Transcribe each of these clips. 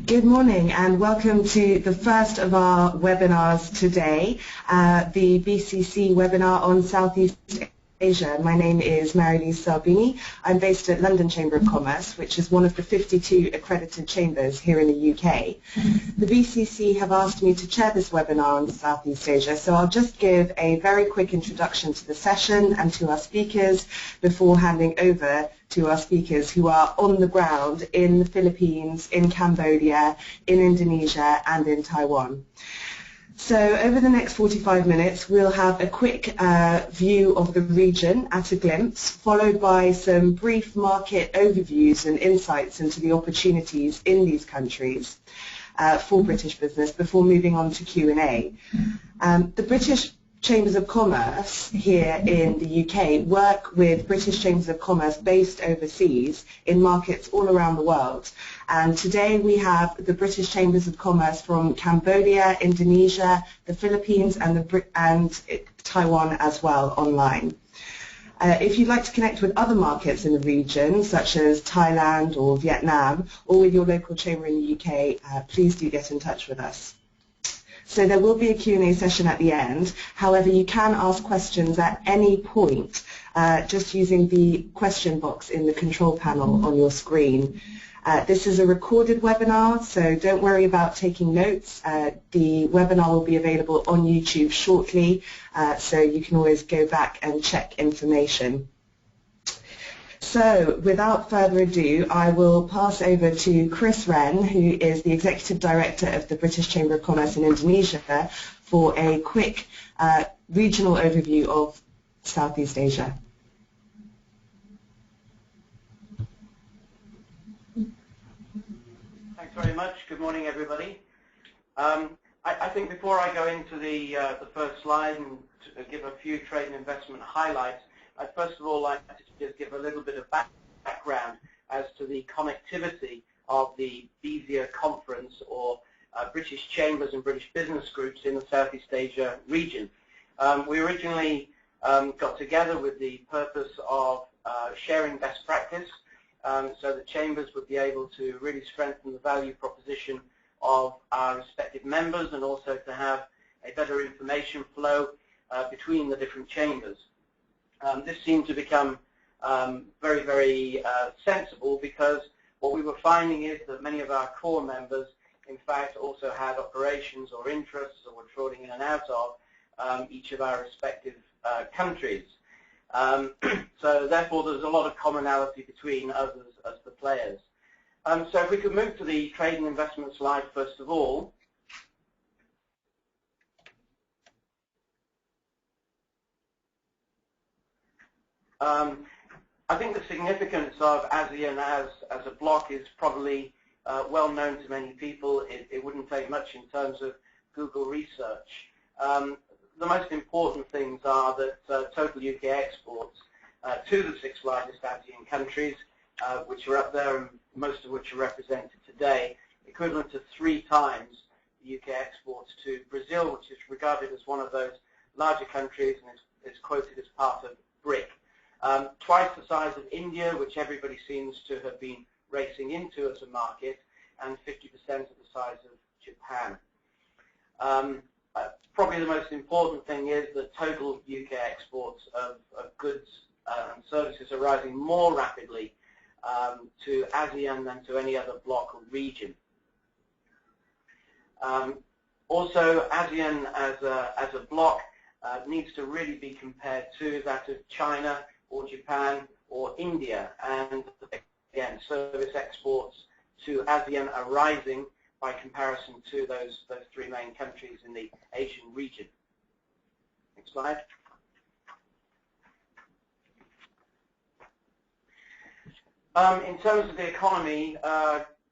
Good morning and welcome to the first of our webinars today, the BCC webinar on Southeast Asia. My name is Marilise Saghbini. I'm based at London Chamber of Commerce, which is one of the 52 accredited chambers here in the UK. The BCC have asked me to chair this webinar on Southeast Asia, so I'll just give a very quick introduction to the session and to our speakers before handing over to our speakers who are on the ground in the Philippines, in Cambodia, in Indonesia and in Taiwan. So over the next 45 minutes we'll have a quick view of the region at a glimpse, followed by some brief market overviews and insights into the opportunities in these countries for British business before moving on to Q&A. The British Chambers of Commerce here in the UK work with British Chambers of Commerce based overseas in markets all around the world. And today we have the British Chambers of Commerce from Cambodia, Indonesia, the Philippines and Taiwan as well online. If you'd like to connect with other markets in the region, such as Thailand or Vietnam, or with your local chamber in the UK, please do get in touch with us. So there will be a Q&A session at the end. However, you can ask questions at any point just using the question box in the control panel on your screen. This is a recorded webinar, so don't worry about taking notes. The webinar will be available on YouTube shortly, so you can always go back and check information. So, without further ado, I will pass over to Chris Wren, who is the Executive Director of the British Chamber of Commerce in Indonesia, for a quick regional overview of Southeast Asia. Thanks very much. Good morning, everybody. I think before I go into the first slide and give a few trade and investment highlights, I'd first of all like to just give a little bit of background as to the connectivity of the BCC conference, or British Chambers and British Business Groups in the Southeast Asia region. We originally got together with the purpose of sharing best practice, so that chambers would be able to really strengthen the value proposition of our respective members, and also to have a better information flow between the different chambers. This seemed to become very, very sensible, because what we were finding is that many of our core members, in fact, also had operations or interests or were trawling in and out of each of our respective countries. So therefore, there's a lot of commonality between us as the players. So if we could move to the trade and investment slide first of all. I think the significance of ASEAN as a bloc is probably well known to many people. It wouldn't take much in terms of Google research. The most important things are that total UK exports to the 6 largest ASEAN countries, which are up there and most of which are represented today, equivalent to 3 times the UK exports to Brazil, which is regarded as one of those larger countries and is quoted as part of BRIC. Twice the size of India, which everybody seems to have been racing into as a market, and 50% of the size of Japan. Probably the most important thing is that total UK exports of goods and services are rising more rapidly to ASEAN than to any other bloc or region. Also, ASEAN as a bloc needs to really be compared to that of China or Japan or India, and again, service exports to ASEAN are rising by comparison to those 3 main countries in the Asian region. Next slide. In terms of the economy,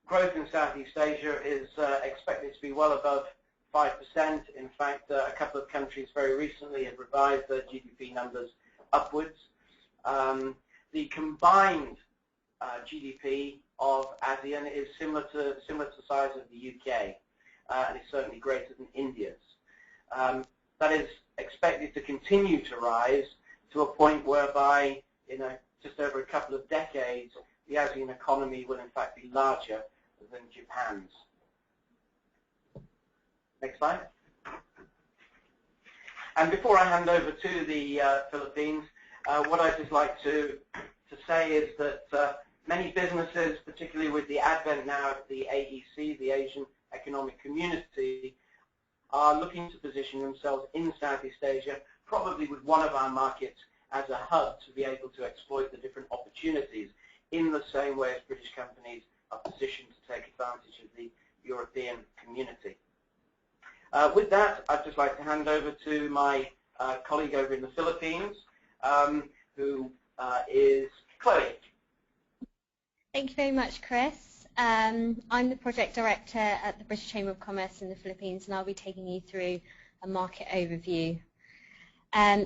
growth in Southeast Asia is expected to be well above 5%. In fact, a couple of countries very recently have revised their GDP numbers upwards. The combined GDP of ASEAN is similar to the size of the UK, and is certainly greater than India's. That is expected to continue to rise to a point whereby, just over a couple of decades, the ASEAN economy will in fact be larger than Japan's. Next slide. And before I hand over to the Philippines, what I'd just like to say is that many businesses, particularly with the advent now of the AEC, the Asian Economic Community, are looking to position themselves in Southeast Asia, probably with one of our markets as a hub to be able to exploit the different opportunities in the same way as British companies are positioned to take advantage of the European community. With that, I'd just like to hand over to my colleague over in the Philippines, who is Chloe. Thank you very much, Chris. I'm the Project Director at the British Chamber of Commerce in the Philippines, and I'll be taking you through a market overview.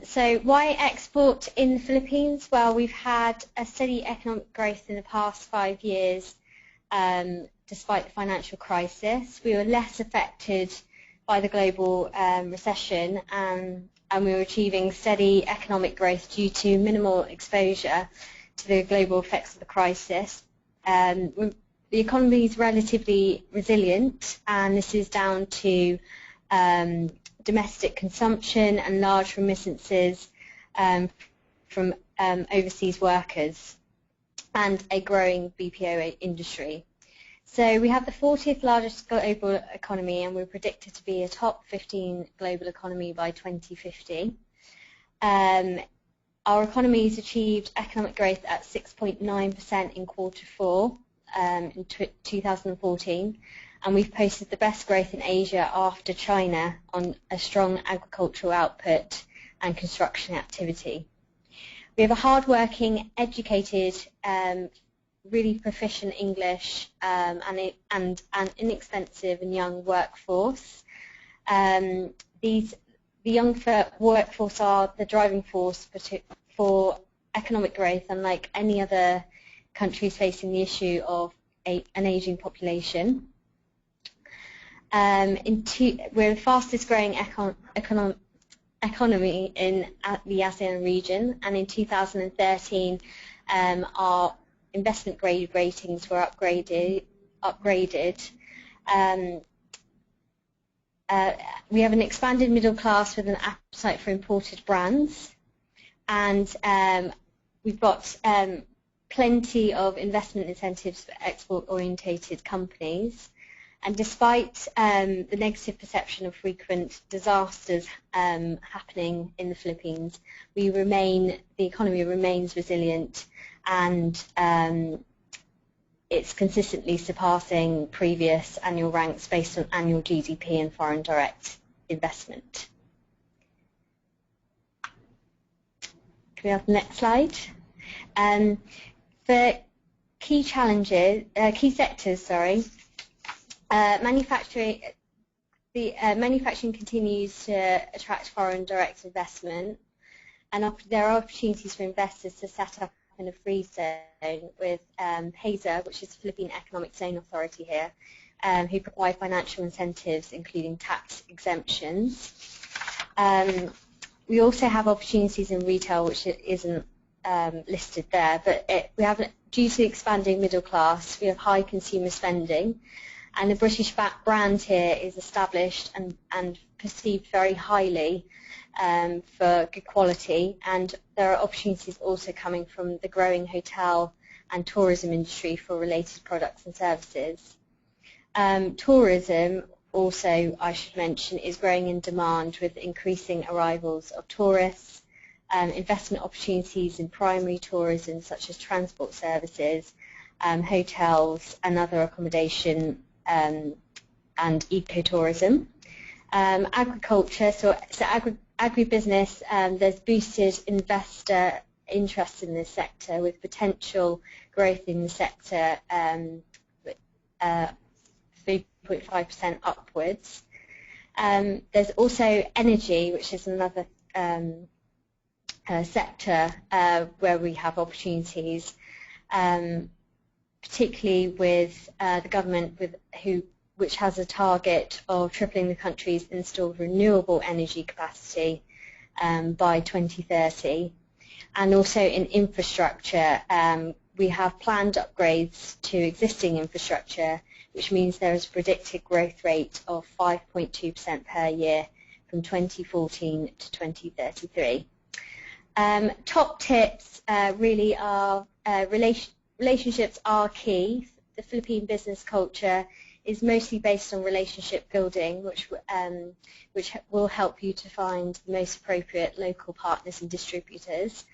So why export in the Philippines? Well, we've had a steady economic growth in the past 5 years despite the financial crisis. We were less affected by the global recession, and we were achieving steady economic growth due to minimal exposure to the global effects of the crisis. The economy is relatively resilient, and this is down to domestic consumption and large remittances from overseas workers and a growing BPO industry. So we have the 40th largest global economy, and we're predicted to be a top 15 global economy by 2050. Our economy has achieved economic growth at 6.9% in Q4 in 2014, and we've posted the best growth in Asia after China on a strong agricultural output and construction activity. We have a hard-working, educated, really proficient English and an inexpensive and young workforce. The young workforce are the driving force for economic growth, unlike any other countries facing the issue of an ageing population. We're the fastest growing economy in the ASEAN region, and in 2013 our investment grade ratings were upgraded. We have an expanded middle class with an appetite for imported brands, and we've got plenty of investment incentives for export-orientated companies. And despite the negative perception of frequent disasters happening in the Philippines, the economy remains resilient, and it's consistently surpassing previous annual ranks based on annual GDP and foreign direct investment. Can we have the next slide? For key sectors, manufacturing continues to attract foreign direct investment, and there are opportunities for investors to set up in a free zone with PASA, which is the Philippine Economic Zone Authority here, who provide financial incentives including tax exemptions. We also have opportunities in retail, which isn't listed there, but due to the expanding middle class, we have high consumer spending, and the British brand here is established and perceived very highly for good quality, and there are opportunities also coming from the growing hotel and tourism industry for related products and services. Tourism also, I should mention, is growing in demand with increasing arrivals of tourists, investment opportunities in primary tourism such as transport services, hotels and other accommodation and ecotourism. Agriculture, so agribusiness, there's boosted investor interest in this sector with potential growth in the sector 3.5% upwards. There's also energy, which is another sector where we have opportunities, particularly with the government which has a target of tripling the country's installed renewable energy capacity by 2030. And also in infrastructure, we have planned upgrades to existing infrastructure which means there is a predicted growth rate of 5.2% per year from 2014 to 2033. Top tips really are relationships are key. The Philippine business culture is mostly based on relationship building, which will help you to find the most appropriate local partners and distributors.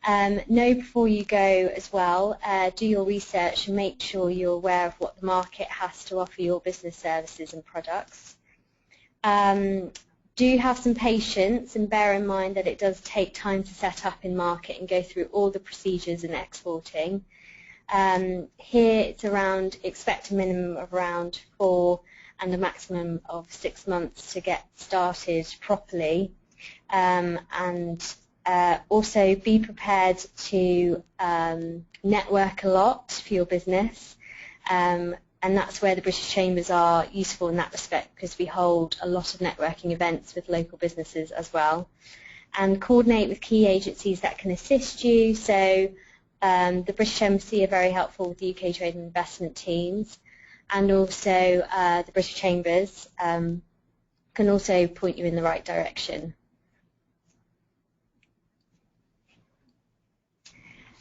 Know before you go as well, do your research and make sure you're aware of what the market has to offer your business services and products. Do have some patience and bear in mind that it does take time to set up in market and go through all the procedures in exporting. Here it's expect a minimum of around 4 and a maximum of 6 months to get started properly. Also be prepared to network a lot for your business. And that's where the British Chambers are useful in that respect, because we hold a lot of networking events with local businesses as well. And coordinate with key agencies that can assist you. So the British Embassy are very helpful with the UK trade and investment teams, and also the British Chambers can also point you in the right direction.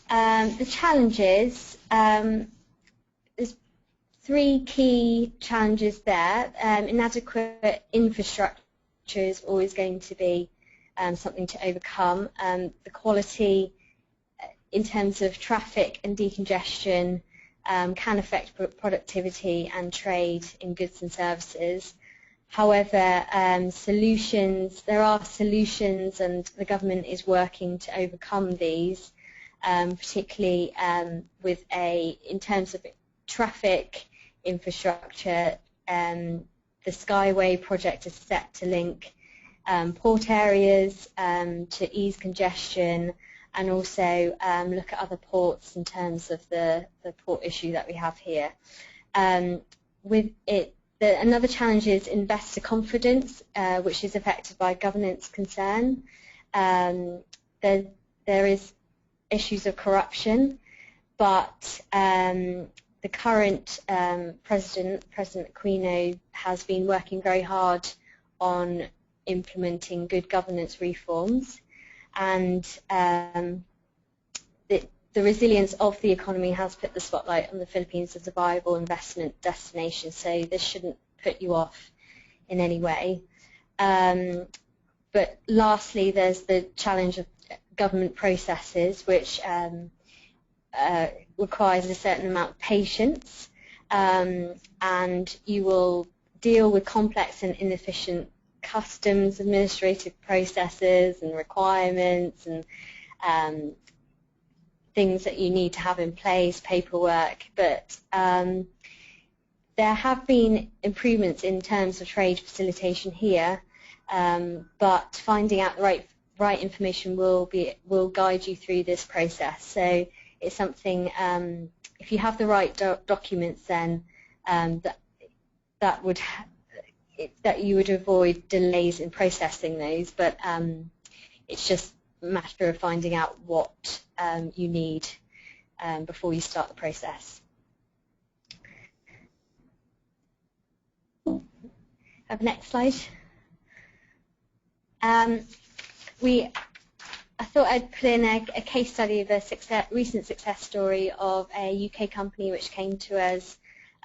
The challenges, there's 3 key challenges there. Inadequate infrastructure is always going to be something to overcome. The quality in terms of traffic and decongestion can affect productivity and trade in goods and services. However, there are solutions, and the government is working to overcome these, particularly in terms of traffic infrastructure. The Skyway project is set to link port areas to ease congestion, and also look at other ports in terms of the port issue that we have here. Another challenge is investor confidence, which is affected by governance concern. There is issues of corruption, but the current President Aquino, has been working very hard on implementing good governance reforms, and the resilience of the economy has put the spotlight on the Philippines as a viable investment destination, so this shouldn't put you off in any way. But lastly, there's the challenge of government processes, which requires a certain amount of patience, and you will deal with complex and inefficient customs, administrative processes and requirements, and things that you need to have in place, paperwork. But there have been improvements in terms of trade facilitation here, but finding out the right information will guide you through this process. So it's something, if you have the right documents, then that you would avoid delays in processing those. But it's just a matter of finding out what you need before you start the process. Have next slide. I thought I'd put in a case study of a recent success story of a UK company which came to us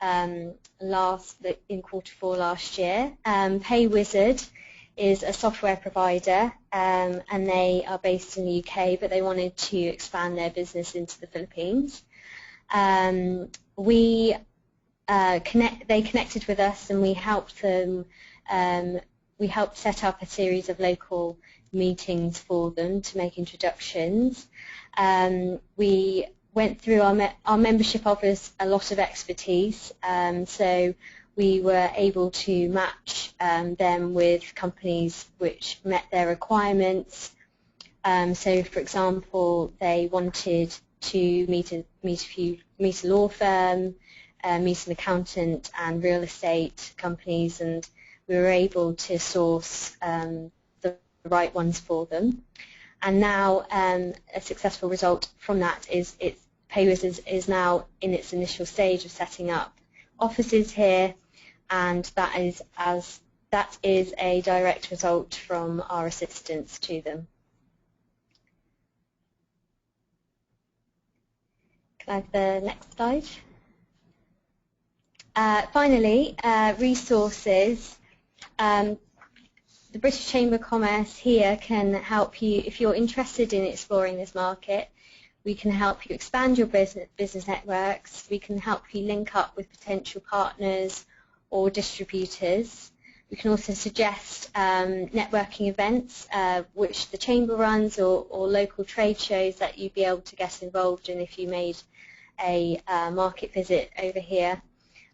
in Q4 last year. PayWizard is a software provider, and they are based in the UK, but they wanted to expand their business into the Philippines. They connected with us, and we helped them. We helped set up a series of local meetings for them to make introductions. We went through our membership offers a lot of expertise, so we were able to match them with companies which met their requirements. So, for example, they wanted to meet a law firm, meet an accountant, and real estate companies, and we were able to source the right ones for them. And now a successful result from that is PayWizard is now in its initial stage of setting up offices here, and that is a direct result from our assistance to them. Can I have the next slide? Finally, resources. The British Chamber of Commerce here can help you if you're interested in exploring this market. We can help you expand your business networks. We can help you link up with potential partners or distributors. We can also suggest networking events which the Chamber runs, or local trade shows that you'd be able to get involved in if you made a market visit over here.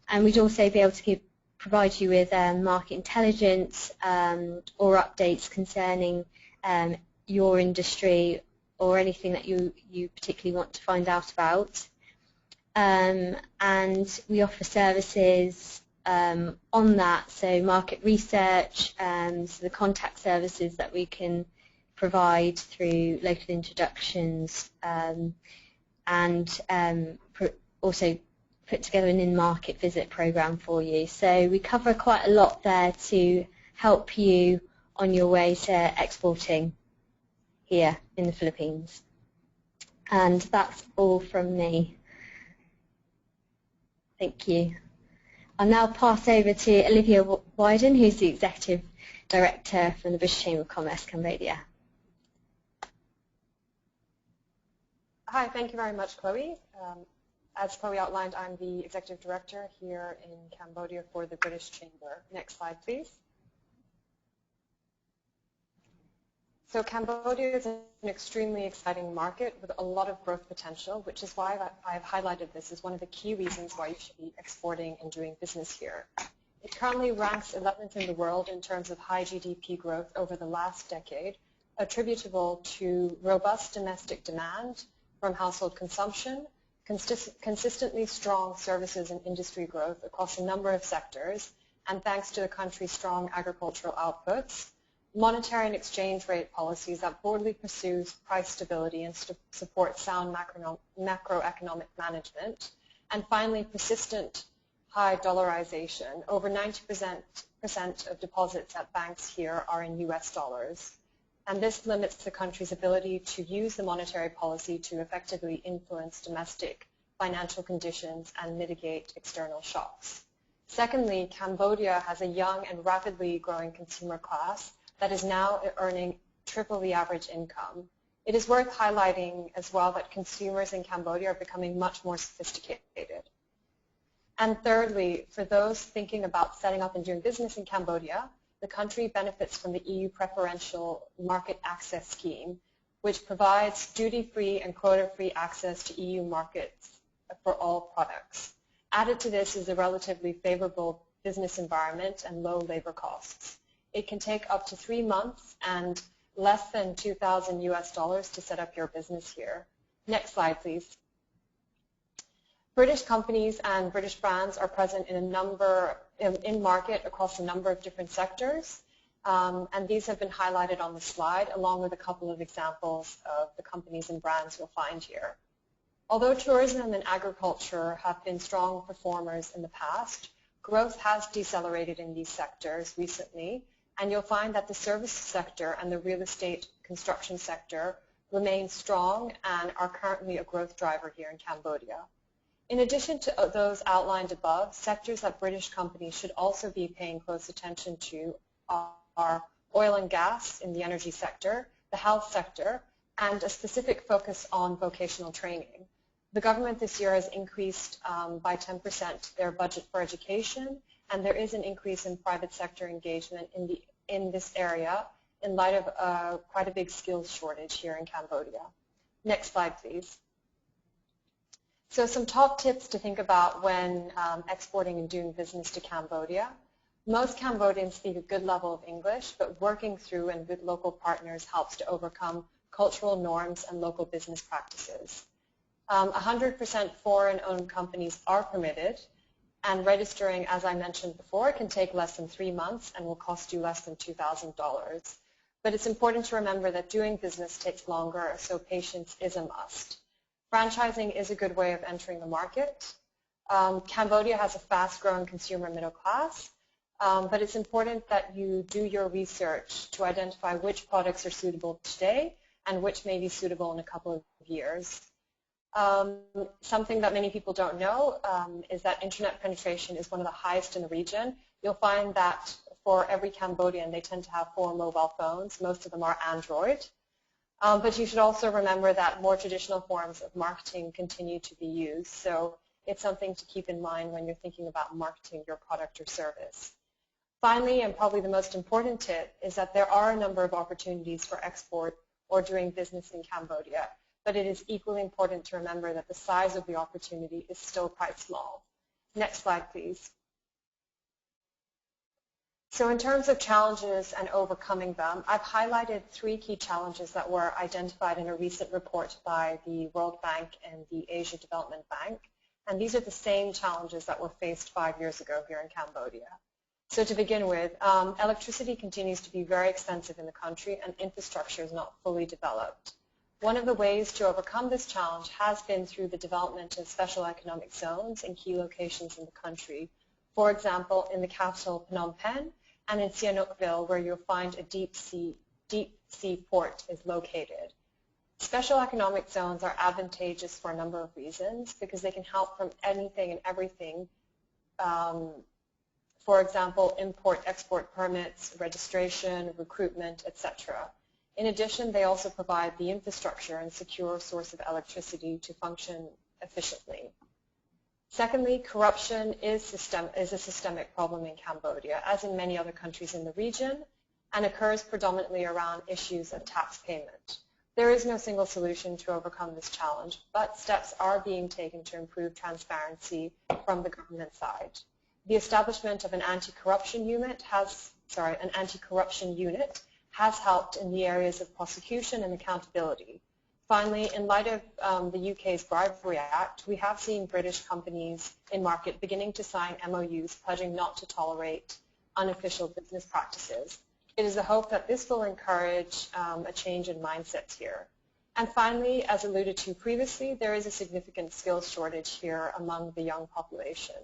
And we'd also be able to provide you with market intelligence or updates concerning your industry or anything that you particularly want to find out about. And we offer services on that, so market research, so the contact services that we can provide through local introductions, and also put together an in-market visit program for you. So we cover quite a lot there to help you on your way to exporting here in the Philippines. And that's all from me. Thank you. I'll now pass over to Olivia Widen, who's the Executive Director from the British Chamber of Commerce, Cambodia. Hi, thank you very much, Chloe. As Chloe outlined, I'm the Executive Director here in Cambodia for the British Chamber. Next slide, please. So Cambodia is an extremely exciting market with a lot of growth potential, which is why I've highlighted this as one of the key reasons why you should be exporting and doing business here. It currently ranks 11th in the world in terms of high GDP growth over the last decade, attributable to robust domestic demand from household consumption, consistently strong services and industry growth across a number of sectors, and thanks to the country's strong agricultural outputs, monetary and exchange rate policies that broadly pursues price stability and support sound macroeconomic management, and finally persistent high dollarization. Over 90% of deposits at banks here are in US dollars, and this limits the country's ability to use the monetary policy to effectively influence domestic financial conditions and mitigate external shocks. Secondly, Cambodia has a young and rapidly growing consumer class that is now earning triple the average income. It is worth highlighting as well that consumers in Cambodia are becoming much more sophisticated. And thirdly, for those thinking about setting up and doing business in Cambodia, the country benefits from the EU Preferential Market Access Scheme, which provides duty-free and quota-free access to EU markets for all products. Added to this is a relatively favorable business environment and low labor costs. It can take up to 3 months and less than $2,000 US to set up your business here. Next slide, please. British companies and British brands are present in market across a number of different sectors, and these have been highlighted on the slide along with a couple of examples of the companies and brands you'll find here. Although tourism and agriculture have been strong performers in the past, growth has decelerated in these sectors recently, and you'll find that the service sector and the real estate construction sector remain strong and are currently a growth driver here in Cambodia. In addition to those outlined above, sectors that British companies should also be paying close attention to are oil and gas in the energy sector, the health sector, and a specific focus on vocational training. The government this year has increased by 10% their budget for education, and there is an increase in private sector engagement in this area in light of quite a big skills shortage here in Cambodia. Next slide, please. So some top tips to think about when exporting and doing business to Cambodia. Most Cambodians speak a good level of English, but working through and with local partners helps to overcome cultural norms and local business practices. 100% foreign-owned companies are permitted, and registering, as I mentioned before, can take less than 3 months and will cost you less than $2,000. But it's important to remember that doing business takes longer, so patience is a must. Franchising is a good way of entering the market. Cambodia has a fast-growing consumer middle class, but it's important that you do your research to identify which products are suitable today and which may be suitable in a couple of years. Something that many people don't know is that internet penetration is one of the highest in the region. You'll find that for every Cambodian, they tend to have 4 mobile phones. Most of them are Android. But you should also remember that more traditional forms of marketing continue to be used. So it's something to keep in mind when you're thinking about marketing your product or service. Finally, and probably the most important tip, is that there are a number of opportunities for export or doing business in Cambodia. But it is equally important to remember that the size of the opportunity is still quite small. Next slide, please. So in terms of challenges and overcoming them, I've highlighted 3 key challenges that were identified in a recent report by the World Bank and the Asia Development Bank. And these are the same challenges that were faced 5 years ago here in Cambodia. So to begin with, electricity continues to be very expensive in the country and infrastructure is not fully developed. One of the ways to overcome this challenge has been through the development of special economic zones in key locations in the country. For example, in the capital Phnom Penh and in Sihanoukville, where you'll find a deep sea port is located. Special economic zones are advantageous for a number of reasons because they can help from anything and everything. For example, import-export permits, registration, recruitment, etc. In addition, they also provide the infrastructure and secure source of electricity to function efficiently. Secondly, corruption is a systemic problem in Cambodia, as in many other countries in the region, and occurs predominantly around issues of tax payment. There is no single solution to overcome this challenge, but steps are being taken to improve transparency from the government side. The establishment of an anti-corruption unit has helped in the areas of prosecution and accountability. Finally, in light of the UK's Bribery Act, we have seen British companies in market beginning to sign MOUs pledging not to tolerate unofficial business practices. It is the hope that this will encourage a change in mindsets here. And finally, as alluded to previously, there is a significant skills shortage here among the young population.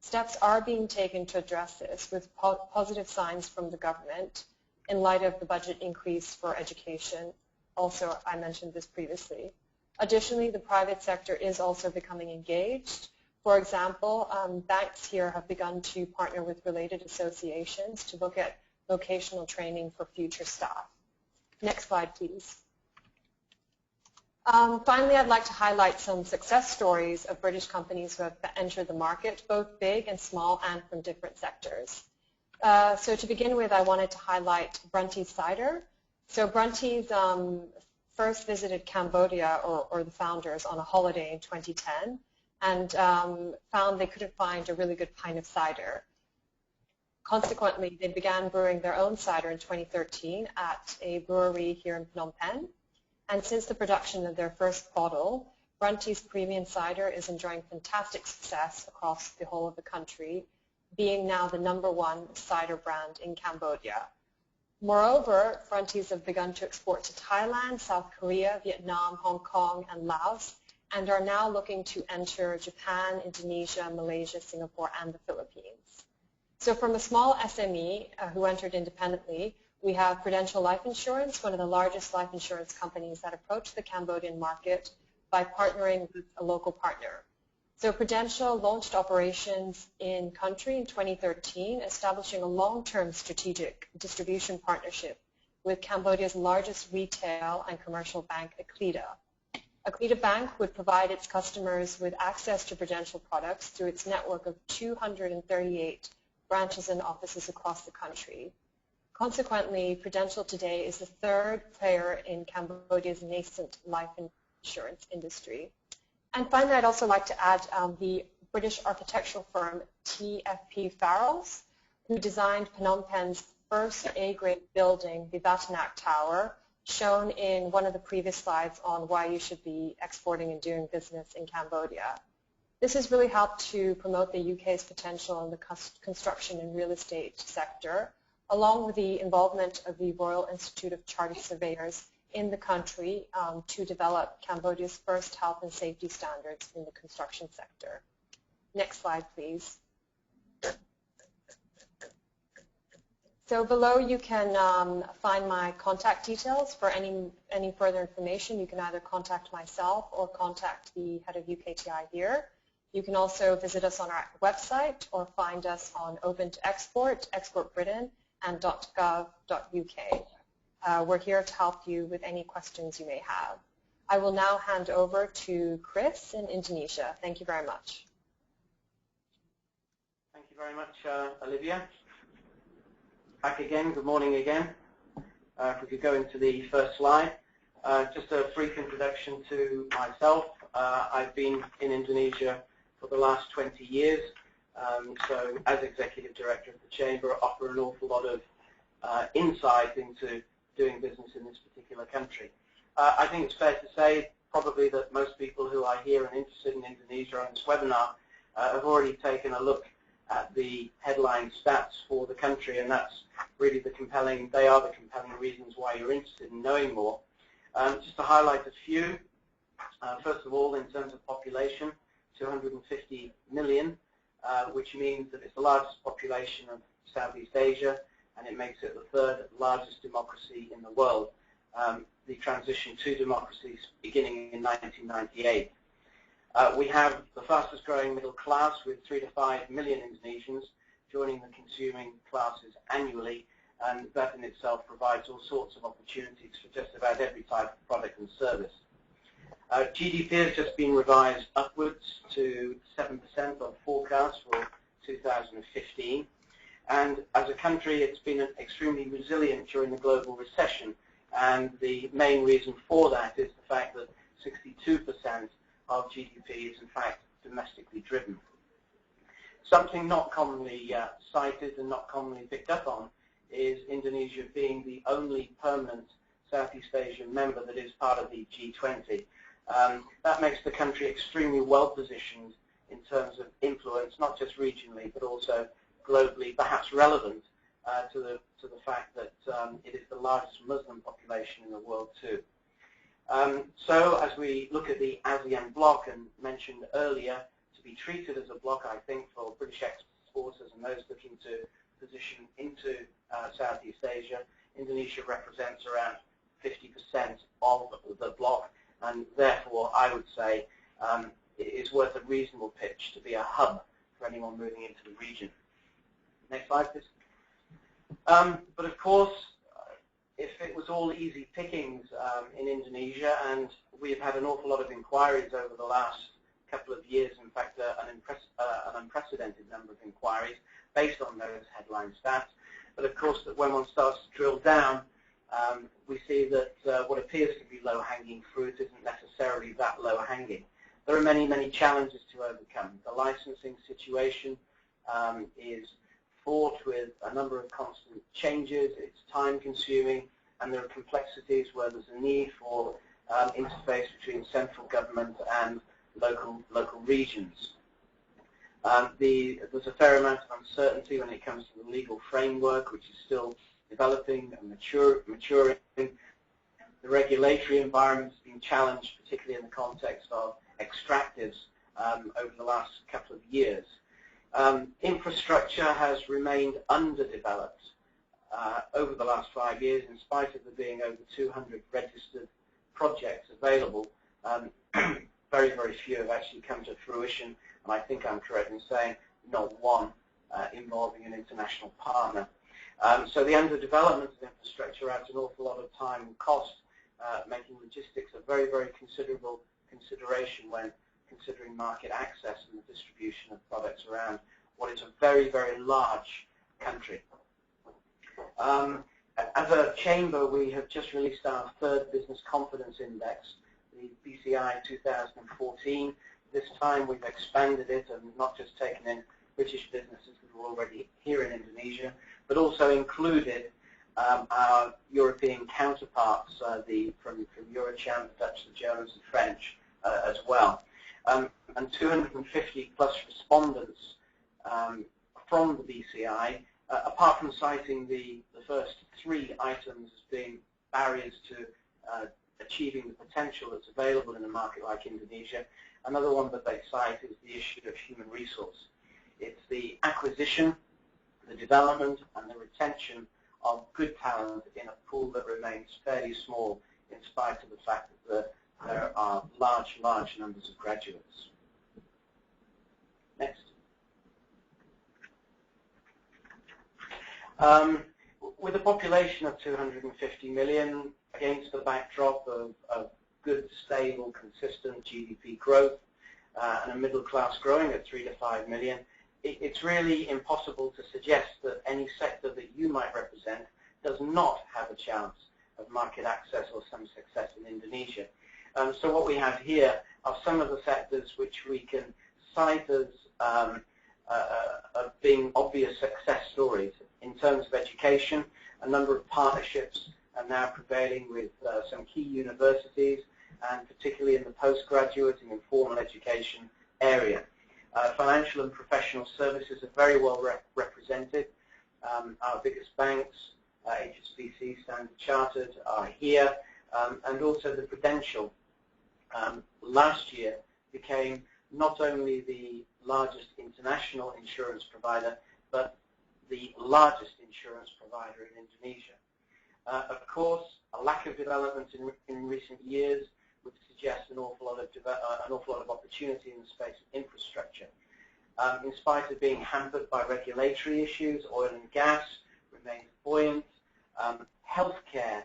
Steps are being taken to address this with positive signs from the government in light of the budget increase for education. Also, I mentioned this previously. Additionally, the private sector is also becoming engaged. For example, banks here have begun to partner with related associations to look at vocational training for future staff. Next slide, please. Finally, I'd like to highlight some success stories of British companies who have entered the market, both big and small and from different sectors. So to begin with, I wanted to highlight Brunties Cider. So Brunties first visited Cambodia, or the founders, on a holiday in 2010 and found they couldn't find a really good pint of cider. Consequently, they began brewing their own cider in 2013 at a brewery here in Phnom Penh. And since the production of their first bottle, Brunties Premium Cider is enjoying fantastic success across the whole of the country, being now the #1 cider brand in Cambodia. Moreover, Brunties have begun to export to Thailand, South Korea, Vietnam, Hong Kong, and Laos, and are now looking to enter Japan, Indonesia, Malaysia, Singapore, and the Philippines. So from a small SME who entered independently, we have Prudential Life Insurance, one of the largest life insurance companies that approached the Cambodian market by partnering with a local partner. So Prudential launched operations in country in 2013, establishing a long-term strategic distribution partnership with Cambodia's largest retail and commercial bank, Aklida. Aklida Bank would provide its customers with access to Prudential products through its network of 238 branches and offices across the country. Consequently, Prudential today is the 3rd player in Cambodia's nascent life insurance industry. And finally, I'd also like to add the British architectural firm TFP Farrells, who designed Phnom Penh's first A-grade building, the Vatanak Tower, shown in one of the previous slides on why you should be exporting and doing business in Cambodia. This has really helped to promote the UK's potential in the construction and real estate sector, along with the involvement of the Royal Institute of Chartered Surveyors in the country to develop Cambodia's first health and safety standards in the construction sector. Next slide, please. So below you can find my contact details for any further information. You can either contact myself or contact the head of UKTI here. You can also visit us on our website or find us on Open to Export, Export Britain, and .gov.uk. We're here to help you with any questions you may have. I will now hand over to Chris in Indonesia. Thank you very much. Thank you very much, Olivia. Back again. Good morning again. If we could go into the first slide. Just a brief introduction to myself. I've been in Indonesia for the last 20 years. So as Executive Director of the Chamber, I offer an awful lot of insight into doing business in this particular country. I think it's fair to say probably that most people who are here and interested in Indonesia on this webinar have already taken a look at the headline stats for the country, and that's really the compelling reasons why you're interested in knowing more. Just to highlight a few, first of all, in terms of population, 250 million, which means that it's the largest population of Southeast Asia, and it makes it the third largest democracy in the world. The transition to democracy beginning in 1998. We have the fastest growing middle class with 3 to 5 million Indonesians joining the consuming classes annually, and that in itself provides all sorts of opportunities for just about every type of product and service. GDP has just been revised upwards to 7% on forecast for 2015, and as a country it's been extremely resilient during the global recession, and the main reason for that is the fact that 62% of GDP is in fact domestically driven. Something not commonly cited and not commonly picked up on is Indonesia being the only permanent Southeast Asian member that is part of the G20. That makes the country extremely well positioned in terms of influence, not just regionally but also globally, perhaps relevant to the fact that it is the largest Muslim population in the world too. So as we look at the ASEAN bloc, and mentioned earlier, to be treated as a bloc, I think, for British exporters and those looking to position into Southeast Asia, Indonesia represents around 50% of the bloc, and therefore I would say it is worth a reasonable pitch to be a hub for anyone moving into the region. Next slide, please. But of course, if it was all easy pickings in Indonesia, and we've had an awful lot of inquiries over the last couple of years, in fact an unprecedented number of inquiries based on those headline stats, but of course that when one starts to drill down, we see that what appears to be low-hanging fruit isn't necessarily that low-hanging. There are many, many challenges to overcome. The licensing situation is fraught with a number of constant changes, it's time-consuming, and there are complexities where there's a need for interface between central government and local regions. There's a fair amount of uncertainty when it comes to the legal framework, which is still developing and maturing. The regulatory environment has been challenged, particularly in the context of extractives over the last couple of years. Infrastructure has remained underdeveloped over the last 5 years, in spite of there being over 200 registered projects available. Very, very few have actually come to fruition, and I think I'm correct in saying not one involving an international partner. So the underdevelopment of infrastructure adds an awful lot of time and cost, making logistics a very, very considerable consideration when considering market access and the distribution of products around what is a very, very large country. As a chamber, we have just released our third Business Confidence Index, the BCI 2014. This time we've expanded it and not just taken in British businesses that were already here in Indonesia, but also included our European counterparts, from Eurochamp, the Dutch, the Germans, and French as well. And 250 plus respondents from the BCI, apart from citing the first 3 items as being barriers to achieving the potential that's available in a market like Indonesia. Another one that they cite is the issue of human resource. It's the acquisition, the development, and the retention of good talent in a pool that remains fairly small in spite of the fact that there are large numbers of graduates. Next. With a population of 250 million, against the backdrop of good, stable, consistent GDP growth, and a middle class growing at 3 to 5 million, it's really impossible to suggest that any sector that you might represent does not have a chance of market access or some success in Indonesia. So what we have here are some of the sectors which we can cite as being obvious success stories. In terms of education, a number of partnerships are now prevailing with some key universities, and particularly in the postgraduate and informal education area. Financial and professional services are very well represented. Our biggest banks, HSBC, Standard Chartered, are here, and also the Prudential last year became not only the largest international insurance provider, but the largest insurance provider in Indonesia. Of course, a lack of development in recent years would suggest an awful lot of opportunity in the space of infrastructure. In spite of being hampered by regulatory issues, oil and gas remains buoyant. Healthcare,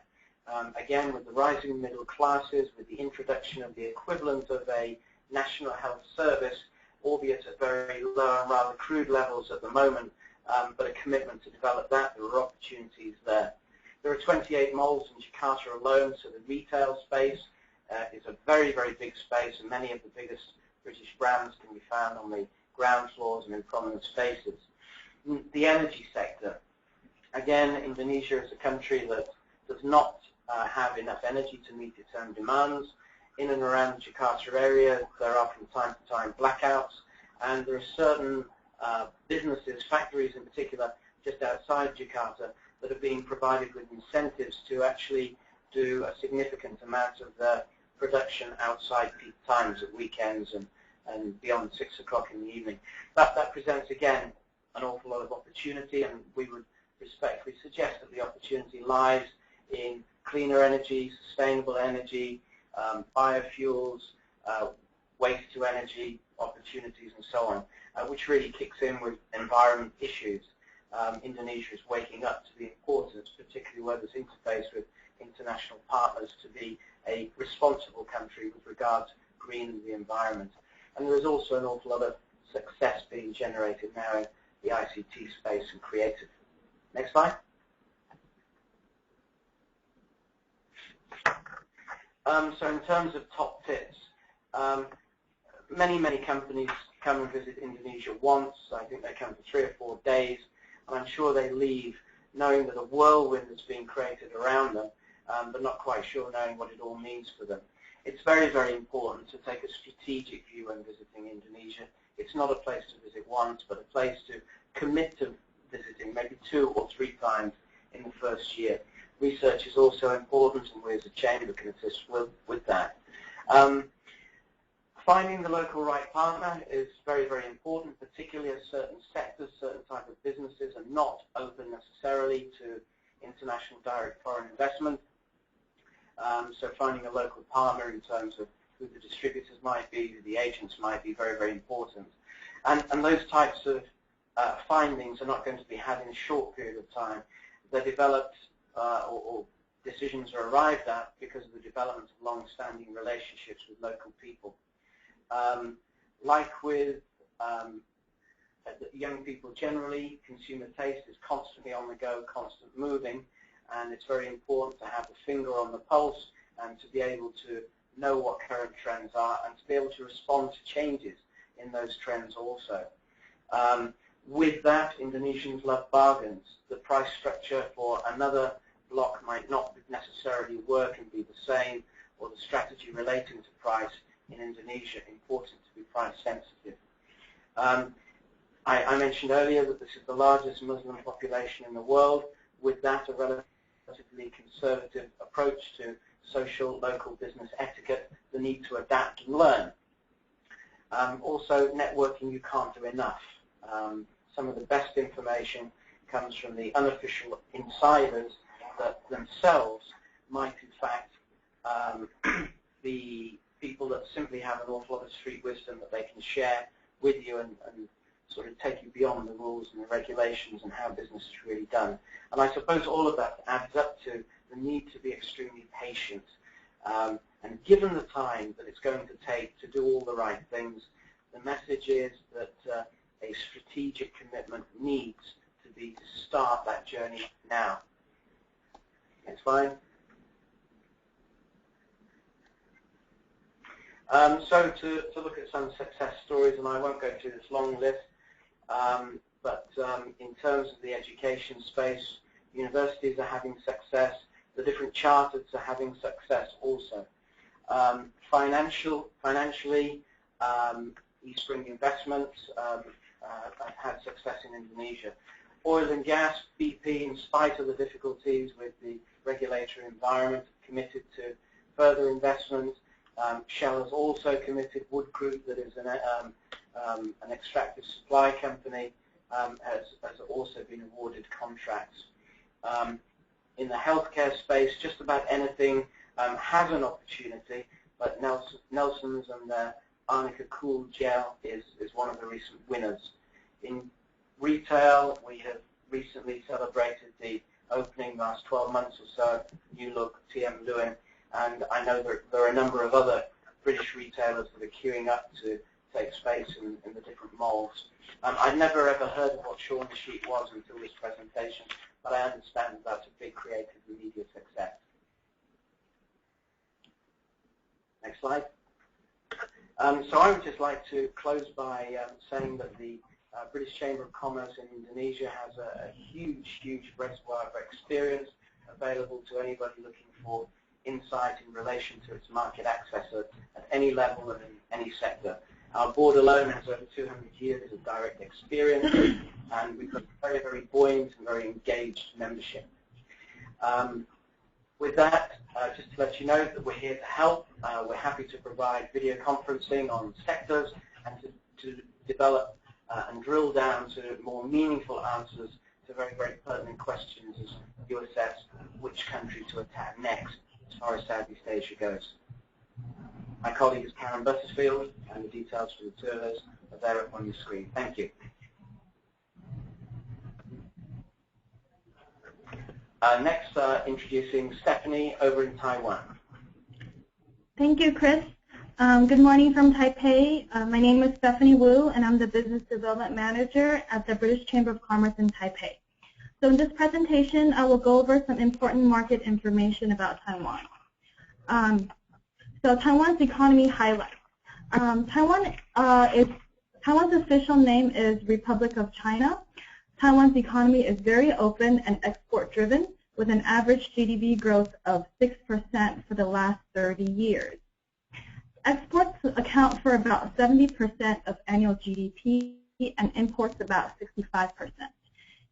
again, with the rising middle classes, with the introduction of the equivalent of a national health service, albeit at very low and rather crude levels at the moment, but a commitment to develop that. There are opportunities there. There are 28 malls in Jakarta alone, so the retail space is a very, very big space, and many of the biggest British brands can be found on the ground floors and in prominent spaces. The energy sector. Again, Indonesia is a country that does not have enough energy to meet its own demands. In and around the Jakarta area, there are from time to time blackouts, and there are certain businesses, factories in particular, just outside Jakarta, that are being provided with incentives to actually do a significant amount of their production outside peak times at weekends and beyond 6 o'clock in the evening. That presents, again, an awful lot of opportunity, and we would respectfully suggest that the opportunity lies in cleaner energy, sustainable energy, biofuels, waste-to-energy opportunities, and so on, which really kicks in with environment issues. Indonesia is waking up to the importance, particularly where there's interface with international partners, to be a responsible country with regard to greening the environment. And there is also an awful lot of success being generated now in the ICT space and creative. Next slide. So in terms of top tips, many companies come and visit Indonesia once. I think they come for 3 or 4 days, and I'm sure they leave knowing that a whirlwind has been created around them, but not quite sure knowing what it all means for them. It's very, very important to take a strategic view when visiting Indonesia. It's not a place to visit once, but a place to commit to visiting maybe 2 or 3 times in the first year. Research is also important, and we as a chamber can assist with that. Finding the local right partner is very, very important, particularly as certain sectors, certain type of businesses are not open necessarily to international direct foreign investment. So finding a local partner in terms of who the distributors might be, who the agents might be, very, very important. And those types of findings are not going to be had in a short period of time. They're developed or decisions are arrived at because of the development of long-standing relationships with local people. Like with young people generally, consumer taste is constantly on the go, constant moving, and it's very important to have a finger on the pulse and to be able to know what current trends are and to be able to respond to changes in those trends also. With that, Indonesians love bargains. The price structure for another block might not necessarily work and be the same, or the strategy relating to price in Indonesia, important to be price sensitive. I mentioned earlier that this is the largest Muslim population in the world. With that, a relatively conservative approach to social, local business etiquette, the need to adapt and learn. Also, networking, you can't do enough. Some of the best information comes from the unofficial insiders that themselves might, in fact, be people that simply have an awful lot of street wisdom that they can share with you and sort of take you beyond the rules and the regulations and how business is really done. And I suppose all of that adds up to the need to be extremely patient. And given the time that it's going to take to do all the right things, the message is that a strategic commitment needs to be to start that journey now. Next slide. So to look at some success stories, and I won't go through this long list, but in terms of the education space, universities are having success, the different charters are having success also. Financially, East Spring Investments have had success in Indonesia. Oil and gas, BP, in spite of the difficulties with the regulatory environment, committed to further investment. Shell has also committed. Wood Group, that is an extractive supply company, has also been awarded contracts. In the healthcare space, just about anything has an opportunity, but Nelson's and their Arnica Cool Gel is one of the recent winners. In retail, we have recently celebrated the opening last 12 months or so, New Look, TM Lewin, and I know there are a number of other British retailers that are queuing up to take space in the different malls. I'd never ever heard of what Shaun Sheet was until this presentation, but I understand that's a big creative and media success. Next slide. So I would just like to close by saying that the British Chamber of Commerce in Indonesia has a huge, huge reservoir of experience available to anybody looking for insight in relation to its market access at any level and in any sector. Our board alone has over 200 years of direct experience, and we've got a very, very buoyant and very engaged membership. With that, just to let you know that we're here to help. We're happy to provide video conferencing on sectors and to develop and drill down to more meaningful answers to very, very pertinent questions as you assess which country to attack next as far as Southeast Asia goes. My colleague is Karen Butterfield, and the details for the two of us are there up on your screen. Thank you. Next, introducing Stephanie over in Taiwan. Thank you, Chris. Good morning from Taipei. My name is Stephanie Wu, and I'm the Business Development Manager at the British Chamber of Commerce in Taipei. So in this presentation, I will go over some important market information about Taiwan. So Taiwan's economy highlights. Taiwan's official name is Republic of China. Taiwan's economy is very open and export-driven, with an average GDP growth of 6% for the last 30 years. Exports account for about 70% of annual GDP, and imports about 65%.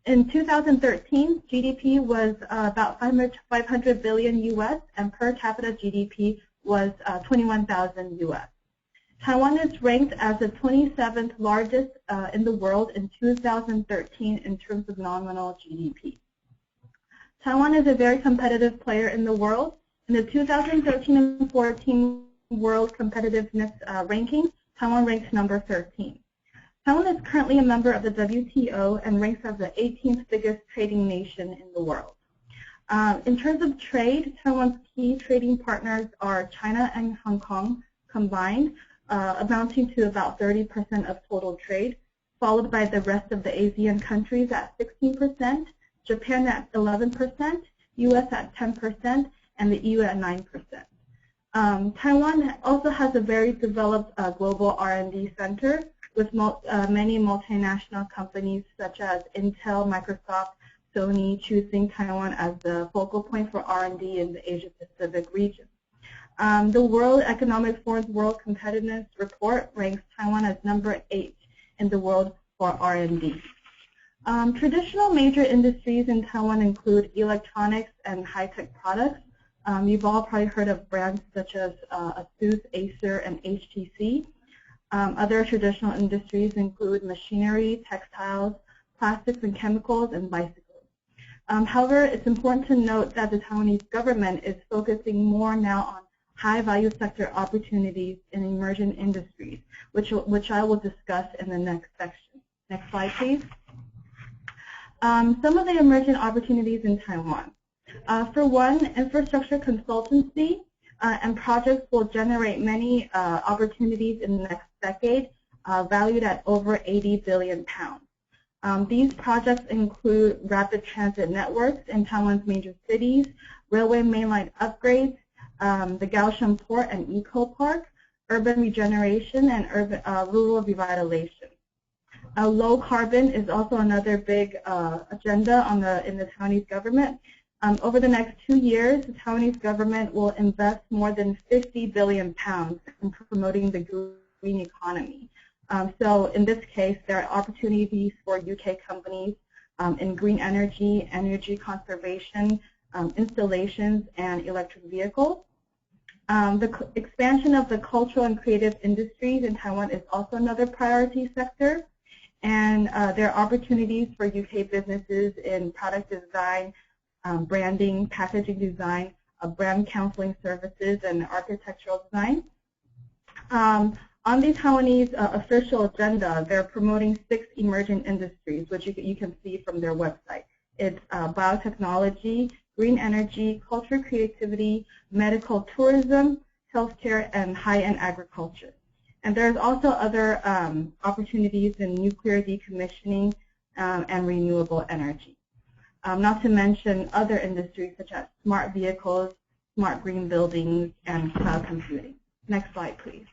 In 2013, GDP was about 500 billion US, and per capita GDP was 21,000 US. Taiwan is ranked as the 27th largest in the world in 2013 in terms of nominal GDP. Taiwan is a very competitive player in the world. In the 2013 and 14 World Competitiveness Ranking, Taiwan ranks number 13. Taiwan is currently a member of the WTO and ranks as the 18th biggest trading nation in the world. In terms of trade, Taiwan's key trading partners are China and Hong Kong combined, amounting to about 30% of total trade, followed by the rest of the ASEAN countries at 16%, Japan at 11%, US at 10%, and the EU at 9%. Taiwan also has a very developed global R&D center with many multinational companies such as Intel, Microsoft, Sony choosing Taiwan as the focal point for R&D in the Asia-Pacific region. The World Economic Forum's World Competitiveness Report ranks Taiwan as number 8 in the world for R&D. Traditional major industries in Taiwan include electronics and high-tech products, You've all probably heard of brands such as ASUS, Acer, and HTC. Other traditional industries include machinery, textiles, plastics and chemicals, and bicycles. However, it's important to note that the Taiwanese government is focusing more now on high-value sector opportunities in emerging industries, which I will discuss in the next section. Next slide, please. Some of the emerging opportunities in Taiwan. For one, infrastructure consultancy and projects will generate many opportunities in the next decade, valued at over 80 billion pounds. These projects include rapid transit networks in Taiwan's major cities, railway mainline upgrades, the Kaohsiung Port and Eco Park, urban regeneration, and rural revitalization. Low carbon is also another big agenda in the Taiwanese government. Over the next 2 years, the Taiwanese government will invest more than 50 billion pounds in promoting the green economy. So in this case, there are opportunities for UK companies in green energy, energy conservation, installations, and electric vehicles. The expansion of the cultural and creative industries in Taiwan is also another priority sector. And there are opportunities for UK businesses in product design, branding, packaging design, brand counseling services, and architectural design. On the Taiwanese official agenda, they're promoting 6 emerging industries, which you can see from their website. It's biotechnology, green energy, culture, creativity, medical tourism, healthcare, and high-end agriculture. And there's also other opportunities in nuclear decommissioning and renewable energy. Not to mention other industries such as smart vehicles, smart green buildings, and cloud computing. Next slide, please.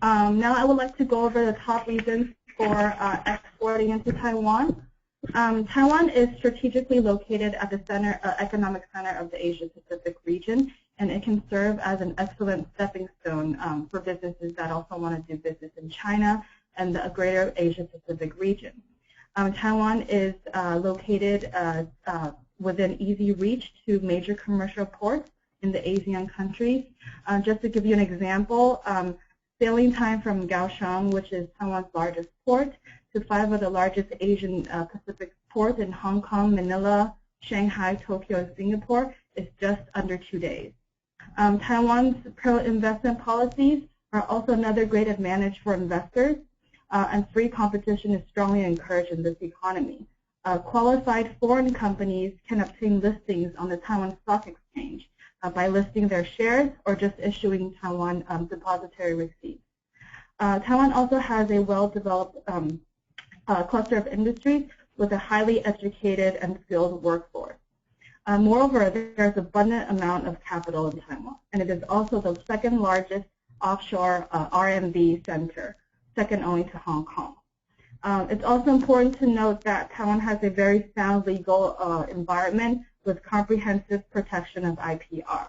Now I would like to go over the top reasons for exporting into Taiwan. Taiwan is strategically located at the economic center of the Asia-Pacific region, and it can serve as an excellent stepping stone for businesses that also want to do business in China and the greater Asia-Pacific region. Taiwan is located within easy reach to major commercial ports in the ASEAN countries. Just to give you an example, sailing time from Kaohsiung, which is Taiwan's largest port, to 5 of the largest Asian Pacific ports in Hong Kong, Manila, Shanghai, Tokyo, and Singapore is just under 2 days. Taiwan's pro-investment policies are also another great advantage for investors, and free competition is strongly encouraged in this economy. Qualified foreign companies can obtain listings on the Taiwan Stock Exchange by listing their shares or just issuing Taiwan depository receipts. Taiwan also has a well-developed cluster of industries with a highly educated and skilled workforce. Moreover, there's abundant amount of capital in Taiwan, and it is also the second largest offshore RMB center, second only to Hong Kong. It's also important to note that Taiwan has a very sound legal environment with comprehensive protection of IPR.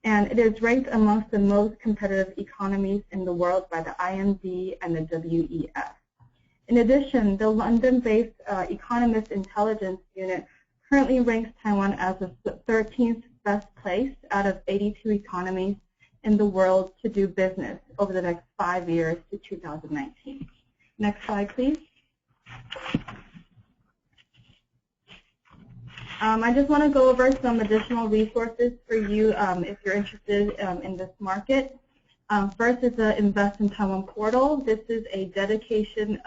And it is ranked amongst the most competitive economies in the world by the IMD and the WEF. In addition, the London-based Economist Intelligence Unit currently ranks Taiwan as the 13th best place out of 82 economies in the world to do business over the next 5 years to 2019. Next slide, please. I just want to go over some additional resources for you if you're interested in this market. First is the Invest in Taiwan portal. This is a dedicated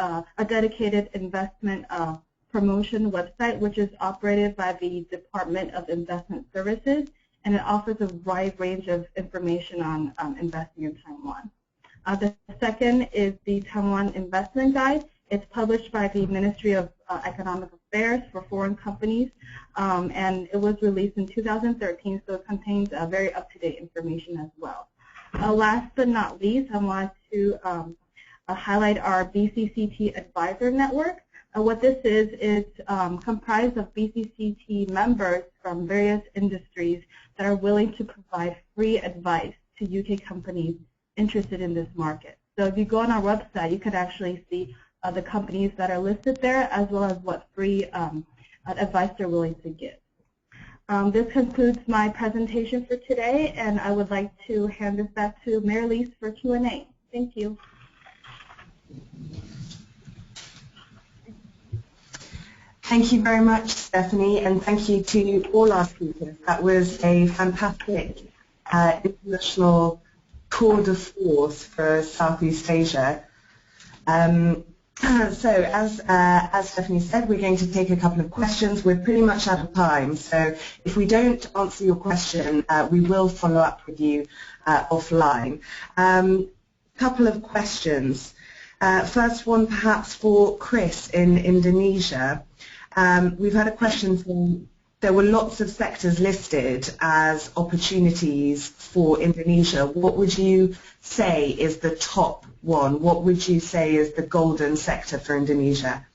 investment promotion website, which is operated by the Department of Investment Services, and it offers a wide range of information on investing in Taiwan. The second is the Taiwan Investment Guide. It's published by the Ministry of Economic Affairs for foreign companies, and it was released in 2013, so it contains very up-to-date information as well. Last but not least, I want to highlight our BCCT Advisor Network. What this is comprised of BCCT members from various industries that are willing to provide free advice to UK companies interested in this market. So if you go on our website, you can actually see the companies that are listed there, as well as what free advice they're willing to give. This concludes my presentation for today, and I would like to hand this back to Marilise for Q&A. Thank you. Thank you very much, Stephanie, and thank you to all our speakers. That was a fantastic international tour de force for Southeast Asia. So as Stephanie said, we're going to take a couple of questions. We're pretty much out of time, so if we don't answer your question, we will follow up with you offline. Couple of questions. First one perhaps for Chris in Indonesia. We've had a question saying there were lots of sectors listed as opportunities for Indonesia. What would you say is the top one? What would you say is the golden sector for Indonesia?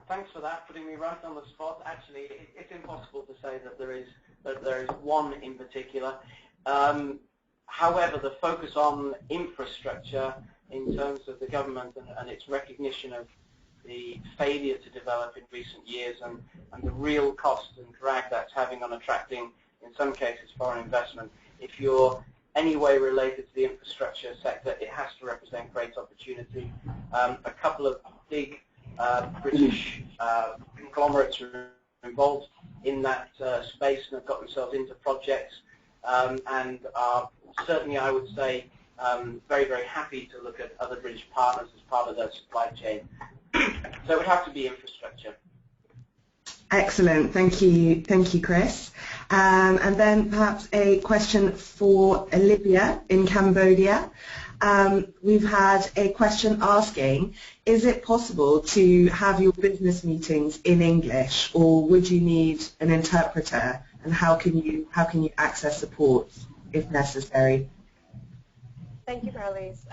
Thanks for that, putting me right on the spot. Actually, it's impossible to say that there is one in particular. However, the focus on infrastructure in terms of the government and its recognition of the failure to develop in recent years and the real cost and drag that's having on attracting, in some cases, foreign investment. If you're any way related to the infrastructure sector, it has to represent great opportunity. A couple of big British conglomerates are involved in that space and have got themselves into projects and are certainly, I would say, very, very happy to look at other British partners as part of their supply chain. So it would have to be infrastructure. Excellent. Thank you, Chris. And then perhaps a question for Olivia in Cambodia. We've had a question asking, is it possible to have your business meetings in English, or would you need an interpreter, and how can you access support if necessary? Thank you, Marilise.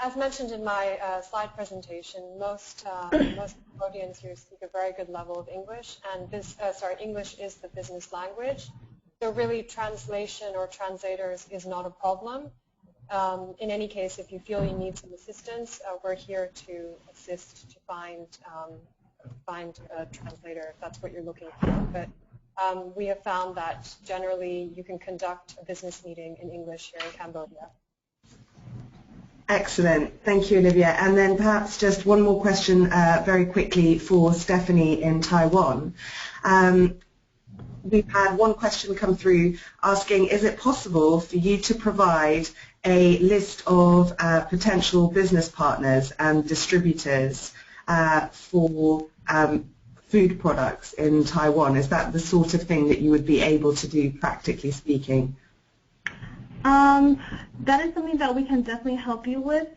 As mentioned in my slide presentation, most Cambodians here speak a very good level of English, and English is the business language. So really, translation or translators is not a problem. In any case, if you feel you need some assistance, we're here to assist to find a translator if that's what you're looking for. But we have found that generally you can conduct a business meeting in English here in Cambodia. Excellent. Thank you, Olivia. And then perhaps just one more question very quickly for Stephanie in Taiwan. We've had one question come through asking, is it possible for you to provide a list of potential business partners and distributors for food products in Taiwan? Is that the sort of thing that you would be able to do, practically speaking? That is something that we can definitely help you with.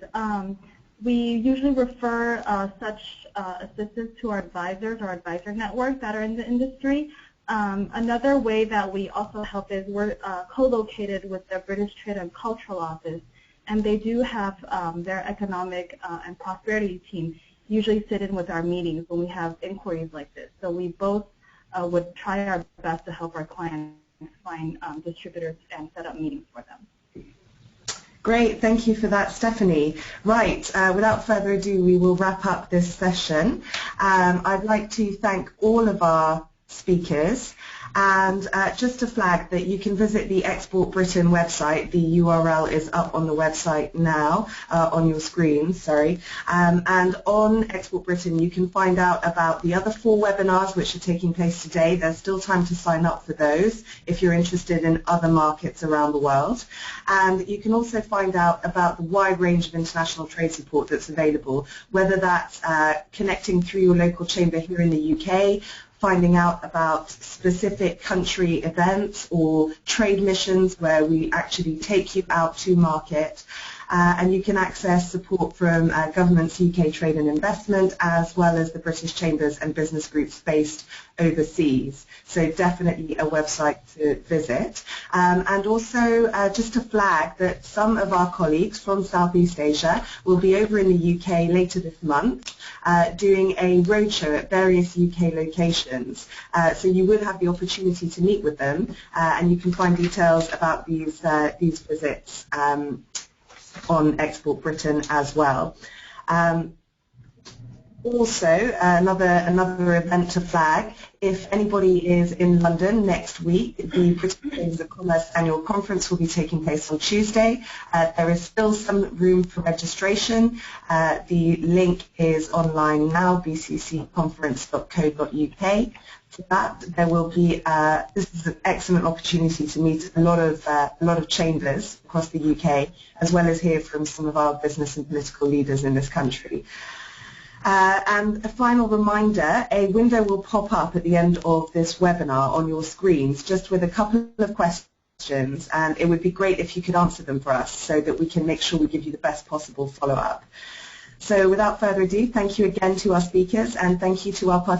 We usually refer such assistance to our advisors or advisor network that are in the industry. Another way that we also help is we're co-located with the British Trade and Cultural Office, and they do have their economic and prosperity team usually sit in with our meetings when we have inquiries like this. So we both would try our best to help our clients find distributors and set up meetings for them. Great, thank you for that, Stephanie. Right, without further ado, we will wrap up this session. I'd like to thank all of our speakers, and just to flag that you can visit the Export Britain website. The URL is up on the website now, on your screen, sorry. And on Export Britain you can find out about the other 4 webinars which are taking place today. There's still time to sign up for those if you're interested in other markets around the world. And you can also find out about the wide range of international trade support that's available, whether that's connecting through your local chamber here in the UK, finding out about specific country events or trade missions where we actually take you out to market. And you can access support from governments, UK Trade and Investment, as well as the British Chambers and business groups based overseas. So definitely a website to visit. And also just to flag that some of our colleagues from Southeast Asia will be over in the UK later this month doing a roadshow at various UK locations. So you will have the opportunity to meet with them, and you can find details about these visits on Export Britain as well. Also, another event to flag, if anybody is in London next week, the British Chambers of Commerce Annual Conference will be taking place on Tuesday. There is still some room for registration. The link is online now, bccconference.co.uk. For that, there will be, this is an excellent opportunity to meet a lot of chambers across the UK, as well as hear from some of our business and political leaders in this country. And a final reminder, a window will pop up at the end of this webinar on your screens just with a couple of questions, and it would be great if you could answer them for us so that we can make sure we give you the best possible follow-up. So without further ado, thank you again to our speakers and thank you to our participants.